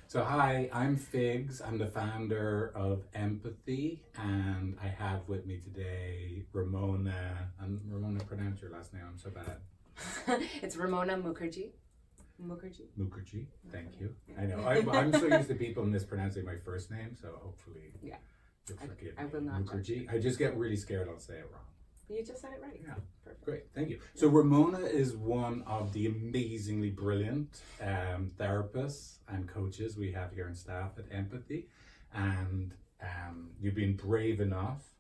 So hi, I'm Figs. I'm the founder of Empathi, and I have with me today Ramona. And Ramona, pronounce your last name. I'm so bad. It's Ramona Mukerji. Mukerji. Thank you. I know. I'm so used to people mispronouncing my first name, so hopefully you'll forgive I me. will not. Mukerji. I just get really scared I'll say it wrong. You just said it right. Yeah. Perfect. Great, thank you. So Ramona is one of the amazingly brilliant therapists and coaches we have here on staff at Empathi, and you've been brave enough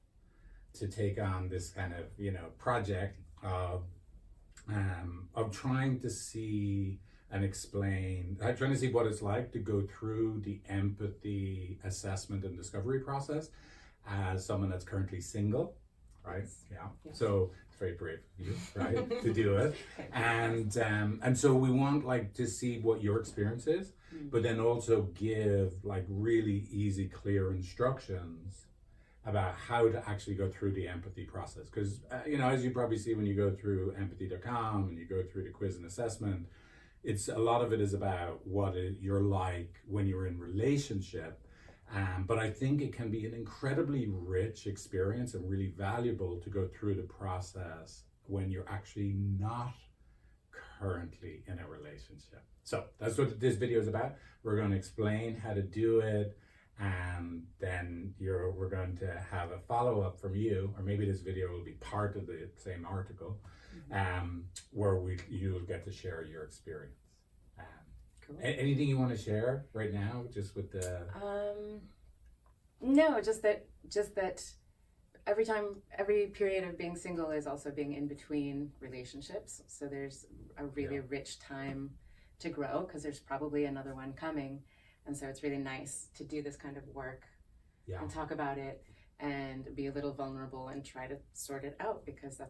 to take on this kind of project of trying to see and explain, trying to see what it's like to go through the empathy assessment and discovery process as someone that's currently single. Right. Yeah. Yes. So it's very brave of you, right, to do it. And so we want to see what your experience is, but then also give really easy, clear instructions about how to actually go through the empathy process. Because as you probably see when you go through empathi.com and you go through the quiz and assessment, it's a lot of it is about what you're like when you're in relationship. But I think it can be an incredibly rich experience and really valuable to go through the process when you're actually not currently in a relationship. So that's what this video is about. We're going to explain how to do it, and then we're going to have a follow-up from you, or maybe this video will be part of the same article, where you'll get to share your experience. Cool. Anything you want to share right now, just with the? No, just that every period of being single is also being in between relationships. So there's a really rich time to grow because there's probably another one coming, and so it's really nice to do this kind of work and talk about it and be a little vulnerable and try to sort it out because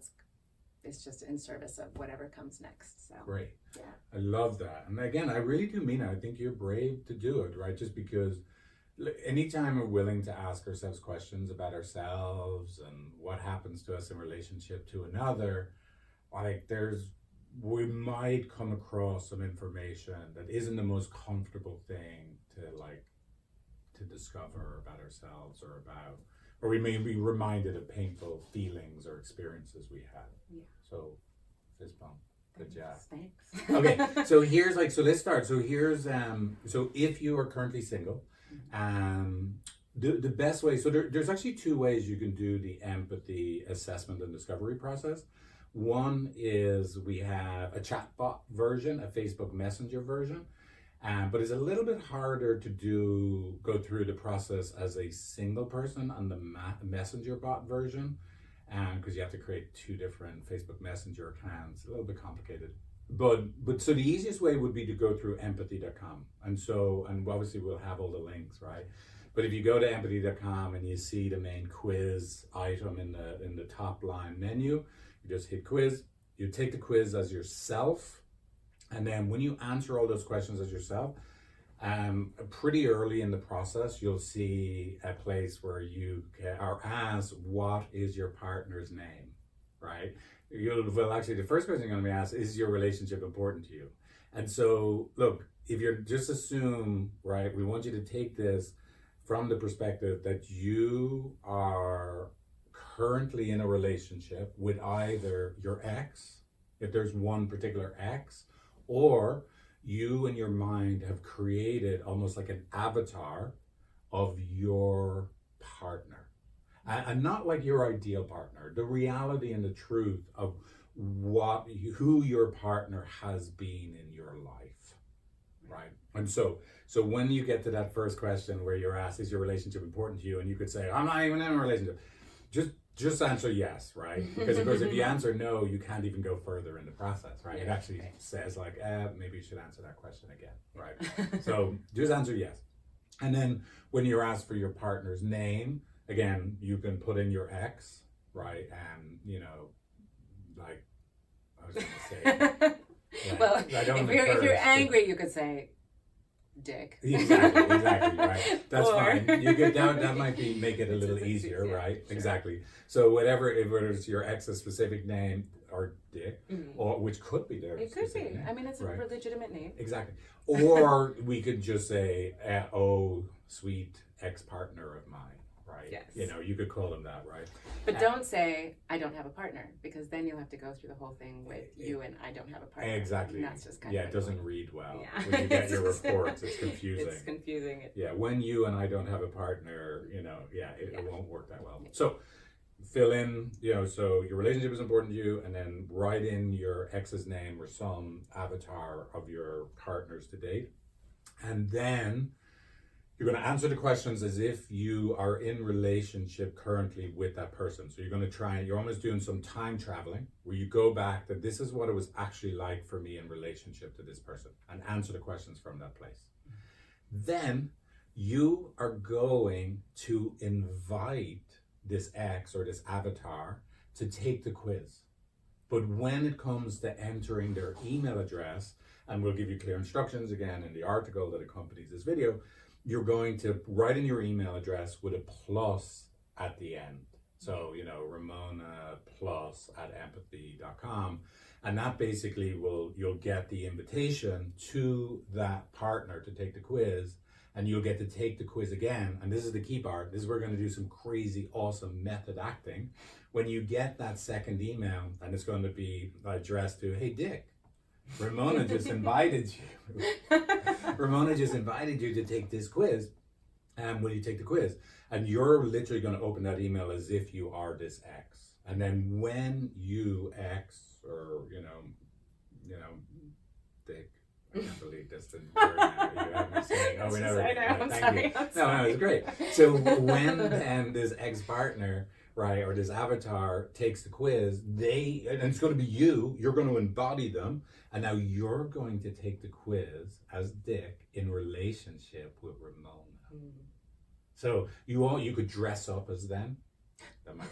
it's just in service of whatever comes next. So great. Yeah. I love that. And again, I really do mean it. I think you're brave to do it, right? Just because anytime we're willing to ask ourselves questions about ourselves and what happens to us in relationship to another, we might come across some information that isn't the most comfortable thing to discover about ourselves or we may be reminded of painful feelings or experiences we had. Yeah. So, fist bump. Good job. Thanks. Okay, so here's so let's start. So here's so if you are currently single, the best way. So there's actually two ways you can do the empathy assessment and discovery process. One is we have a chatbot version, a Facebook Messenger version. But it's a little bit harder to go through the process as a single person on the Messenger bot version, because you have to create two different Facebook Messenger accounts. A little bit complicated. But so the easiest way would be to go through empathi.com. And obviously we'll have all the links, right? But if you go to empathi.com and you see the main quiz item in the top line menu, you just hit quiz. You take the quiz as yourself. And then when you answer all those questions as yourself, pretty early in the process, you'll see a place where you are asked, what is your partner's name, right? Actually, the first question you're going to be asked, is your relationship important to you? And so, look, if you're just assume, right, we want you to take this from the perspective that you are currently in a relationship with either your ex, if there's one particular ex, or you in your mind have created almost like an avatar of your partner. And not like your ideal partner, the reality and the truth of who your partner has been in your life, right? And so when you get to that first question where you're asked, is your relationship important to you? And you could say, I'm not even in a relationship. Just answer yes, right? Because of course, if you answer no, you can't even go further in the process, right? It actually says maybe you should answer that question again, right? So just answer yes. And then when you're asked for your partner's name, again, you can put in your ex, right? And I was going to say, well, if you're angry, you could say dick. Exactly, right. That's fine. You could that might make it a little easier, right? Sure. Exactly. So whatever, if it's your ex's specific name or dick, or which could be their It could specific be. name, I mean, it's right? a legitimate name. Exactly. Or we could just say, oh, sweet ex-partner of mine, right? Yes. You know, you could call them that, right? But don't say, I don't have a partner, because then you'll have to go through the whole thing with you and I don't have a partner. Exactly. And that's just kind yeah, of it doesn't read well. Yeah. When you get your reports, it's confusing. It's confusing. Yeah, when you and I don't have a partner, you know, it won't work that well. So fill in, you know, so your relationship is important to you, and then write in your ex's name or some avatar of your partners to date. And then you're going to answer the questions as if you are in relationship currently with that person. So you're going to try, you're almost doing some time traveling where you go back that this is what it was actually like for me in relationship to this person, and answer the questions from that place. Then you are going to invite this ex or this avatar to take the quiz. But when it comes to entering their email address, and we'll give you clear instructions again in the article that accompanies this video, you're going to write in your email address with a plus at the end. So, you know, Ramona plus at empathi.com. And that basically you'll get the invitation to that partner to take the quiz, and you'll get to take the quiz again. And this is the key part. This is where we're going to do some crazy, awesome method acting. When you get that second email, and it's going to be addressed to, hey, Dick, Ramona just invited you. Ramona just invited you to take this quiz. And will you take the quiz? And you're literally going to open that email as if you are this ex. And then when you ex, or, you know, Dick, I can't believe this didn't work. You have me saying, oh, we never. I know, I'm Thank you. sorry. No, it's great. So when this ex-partner, right, or this avatar takes the quiz, and it's going to be you're going to embody them, and now you're going to take the quiz as Dick in relationship with Ramona. So you could dress up as them.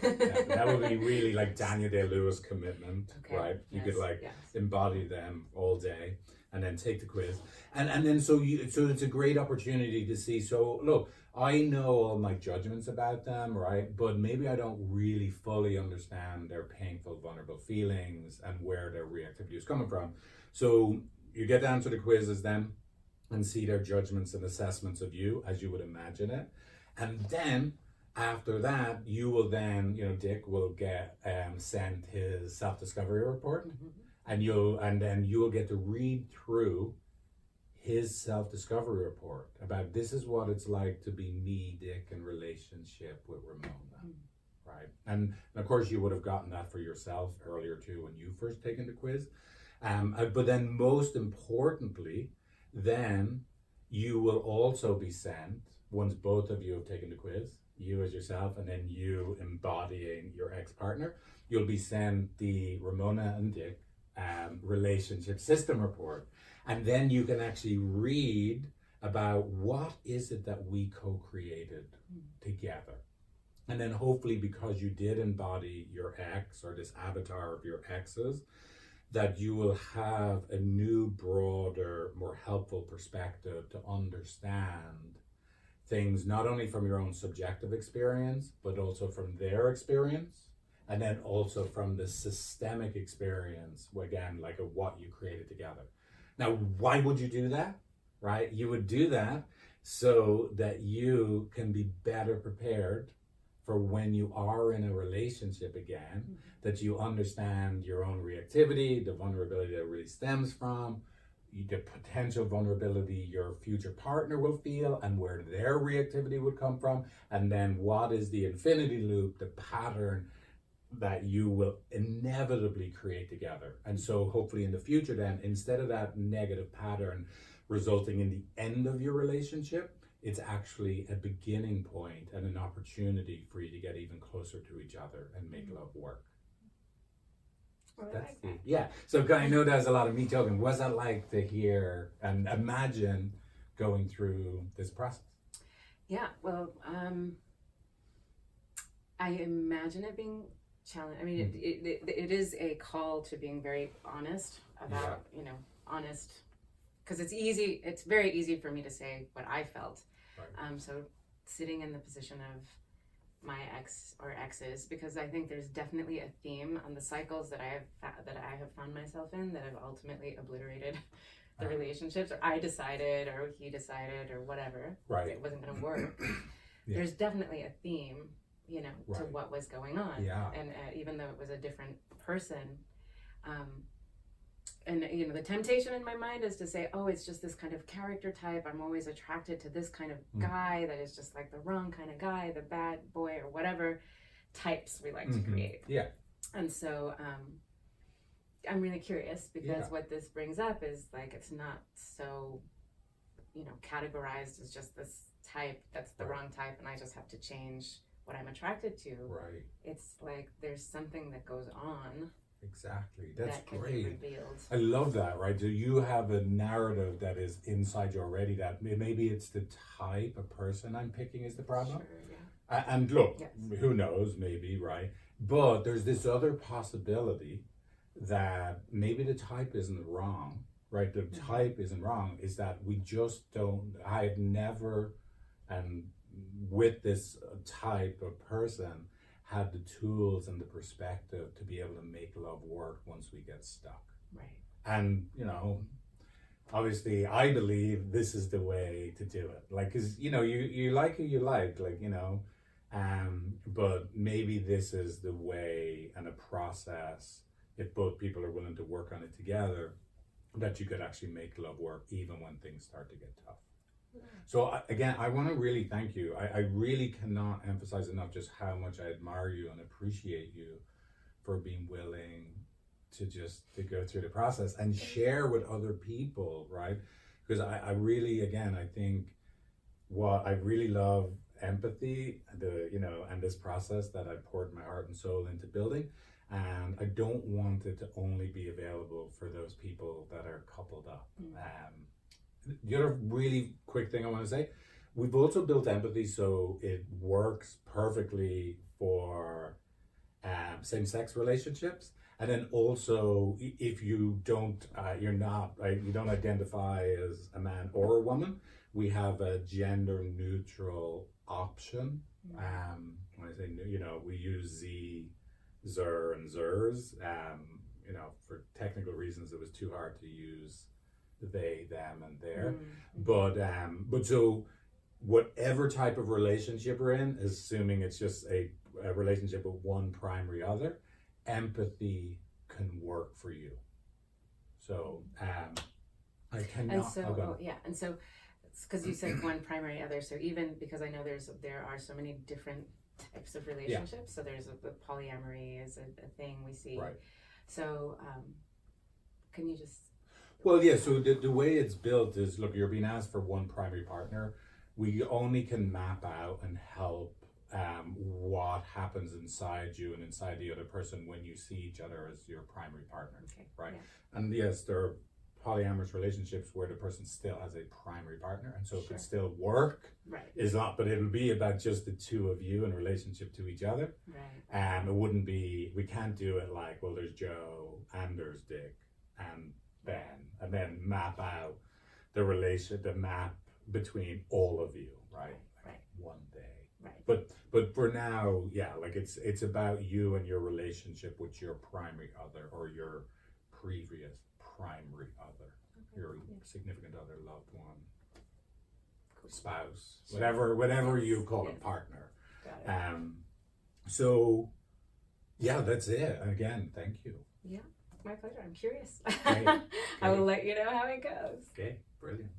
That would be really like Daniel Day-Lewis commitment, right? You could embody them all day, and then take the quiz, and then so it's a great opportunity to see. So look, I know all my judgments about them, right? But maybe I don't really fully understand their painful, vulnerable feelings and where their reactivity is coming from. So you get to answer the quiz as them and see their judgments and assessments of you as you would imagine it, and then after that, you will then, Dick will get sent his self-discovery report, and then you'll get to read through his self-discovery report about this is what it's like to be me, Dick, in relationship with Ramona, right? And of course, you would have gotten that for yourself earlier too when you first taken the quiz. But then most importantly, then you will also be sent, once both of you have taken the quiz, you as yourself, and then you embodying your ex-partner, you'll be sent the Ramona and Dick relationship system report. And then you can actually read about what is it that we co-created together. And then hopefully, because you did embody your ex or this avatar of your exes, that you will have a new, broader, more helpful perspective to understand things not only from your own subjective experience, but also from their experience, and then also from the systemic experience, again, like of what you created together. Now, why would you do that, right? You would do that so that you can be better prepared for when you are in a relationship again, that you understand your own reactivity, the vulnerability that really stems from, the potential vulnerability your future partner will feel and where their reactivity would come from, and then what is the infinity loop, the pattern that you will inevitably create together. And so hopefully in the future then, instead of that negative pattern resulting in the end of your relationship, it's actually a beginning point and an opportunity for you to get even closer to each other and make love work. So I know there's a lot of me talking. What's that like to hear and imagine going through this process? Yeah, well, I imagine it being challenging. I mean, it is a call to being very honest about, honest, because it's very easy for me to say what I felt. Right. So sitting in the position my ex or exes, because I think there's definitely a theme on the cycles that I have found myself in that have ultimately obliterated the relationships, or I decided, or he decided, or whatever. Right. It wasn't going to work. Yeah. There's definitely a theme, to Right. what was going on. Yeah. And even though it was a different person, and the temptation in my mind is to say, oh, it's just this kind of character type. I'm always attracted to this kind of guy that is just like the wrong kind of guy, the bad boy or whatever types we like to create. Yeah. And so I'm really curious, because what this brings up is like, it's not so categorized as just this type that's the wrong type and I just have to change what I'm attracted to. Right. It's like there's something that goes on. Exactly. That's that can great. Be revealed. I love that, right? So you have a narrative that is inside you already, that maybe it's the type of person I'm picking is the problem. Sure, yeah. And look, who knows, maybe, right? But there's this other possibility that maybe the type isn't wrong, right? The type isn't wrong, is that we just don't, I've never, and with this type of person, had the tools and the perspective to be able to make love work once we get stuck. Right. And, obviously I believe this is the way to do it. Like, cause you like who you like, but maybe this is the way and a process, if both people are willing to work on it together, that you could actually make love work even when things start to get tough. So again, I want to really thank you. I really cannot emphasize enough just how much I admire you and appreciate you for being willing to go through the process and share with other people, right? Because I really, again, I think what I really love empathy, and this process that I poured my heart and soul into building. And I don't want it to only be available for those people that are coupled up. The other really quick thing I want to say, we've also built empathy so it works perfectly for same-sex relationships. And then also, if you don't, you don't identify as a man or a woman, we have a gender-neutral option. When I say, we use ze, zer, and zers. For technical reasons, it was too hard to use they, them, and their. But so whatever type of relationship we're in, assuming it's just a relationship with one primary other, empathy can work for you. So I cannot. And so and so because you said one primary other, so even because I know there are so many different types of relationships. So there's the polyamory is a thing we see. Right. So can you just? Well, yeah, so the way it's built is, look, you're being asked for one primary partner. We only can map out and help what happens inside you and inside the other person when you see each other as your primary partner, right? Yeah. And yes, there are polyamorous relationships where the person still has a primary partner, and so it could still work. Right. But it'll be about just the two of you in relationship to each other. Right. It wouldn't be, we can't do it like, well, there's Joe and there's Dick and Ben, and then map out the map between all of you, right? Like one day. Right. But for now, it's about you and your relationship with your primary other or your previous primary other, your significant other, loved one, spouse, whatever you call a partner. Got it. So that's it. Again, thank you. Yeah. My pleasure. I'm curious. Okay. I will let you know how it goes. Okay, brilliant.